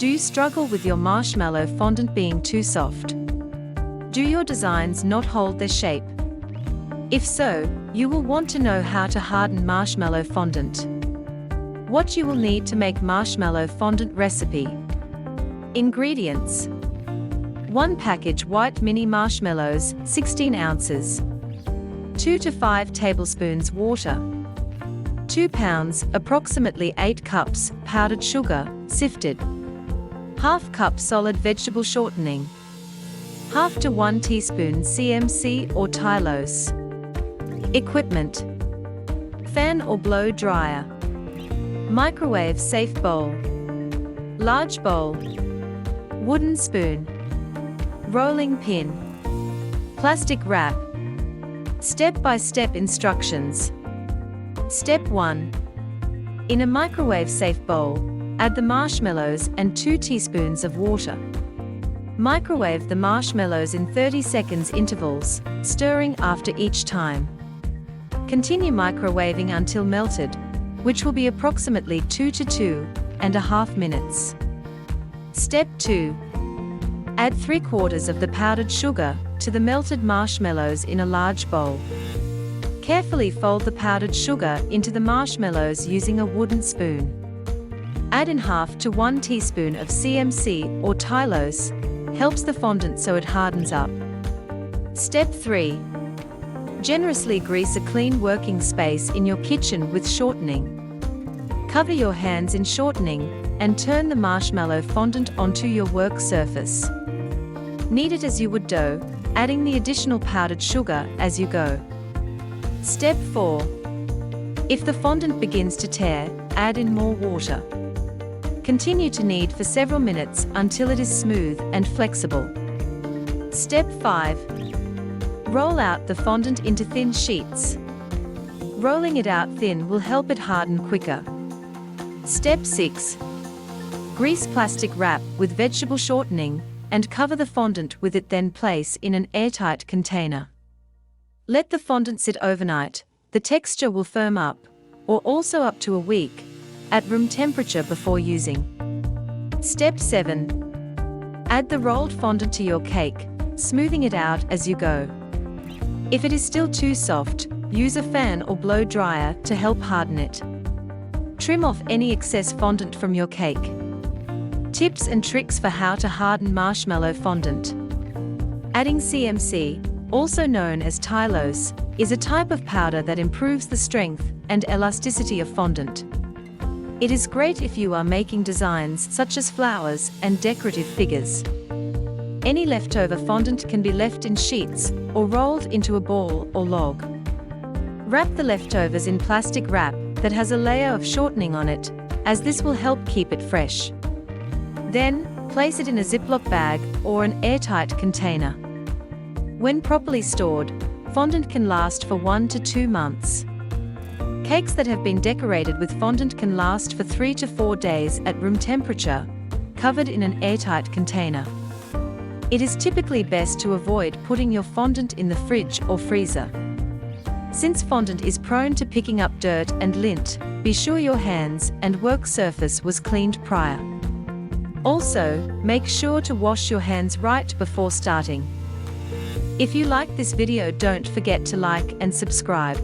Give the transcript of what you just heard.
Do you struggle with your marshmallow fondant being too soft? Do your designs not hold their shape? If so, you will want to know how to harden marshmallow fondant. What you will need to make marshmallow fondant recipe. Ingredients: 1 package white mini marshmallows, 16 ounces. 2 to 5 tablespoons water. 2 pounds, approximately 8 cups, powdered sugar, sifted. ½ cup solid vegetable shortening. ½ to 1 teaspoon CMC or Tylose. Equipment: fan or blow dryer. Microwave safe bowl. Large bowl. Wooden spoon. Rolling pin. Plastic wrap. Step-by-step instructions. Step 1. In a microwave-safe bowl, add the marshmallows and 2 teaspoons of water. Microwave the marshmallows in 30 seconds intervals, stirring after each time. Continue microwaving until melted, which will be approximately 2 to 2.5 minutes. Step 2. Add 3/4 of the powdered sugar to the melted marshmallows in a large bowl. Carefully fold the powdered sugar into the marshmallows using a wooden spoon. Add in ½ to 1 teaspoon of CMC or Tylose, helps the fondant so it hardens up. Step 3. Generously grease a clean working space in your kitchen with shortening. Cover your hands in shortening and turn the marshmallow fondant onto your work surface. Knead it as you would dough, adding the additional powdered sugar as you go. Step 4. If the fondant begins to tear, add in more water. Continue to knead for several minutes until it is smooth and flexible. Step 5. Roll out the fondant into thin sheets. Rolling it out thin will help it harden quicker. Step 6. Grease plastic wrap with vegetable shortening and cover the fondant with it, then place in an airtight container. Let the fondant sit overnight. The texture will firm up, or also up to a week, at room temperature before using. Step 7. Add the rolled fondant to your cake, smoothing it out as you go. If it is still too soft, use a fan or blow dryer to help harden it. Trim off any excess fondant from your cake. Tips and tricks for how to harden marshmallow fondant. Adding CMC, also known as Tylose, is a type of powder that improves the strength and elasticity of fondant. It is great if you are making designs such as flowers and decorative figures. Any leftover fondant can be left in sheets or rolled into a ball or log. Wrap the leftovers in plastic wrap that has a layer of shortening on it, as this will help keep it fresh. Then, place it in a Ziploc bag or an airtight container. When properly stored, fondant can last for 1 to 2 months. Cakes that have been decorated with fondant can last for 3 to 4 days at room temperature, covered in an airtight container. It is typically best to avoid putting your fondant in the fridge or freezer. Since fondant is prone to picking up dirt and lint, be sure your hands and work surface was cleaned prior. Also, make sure to wash your hands right before starting. If you like this video, don't forget to like and subscribe.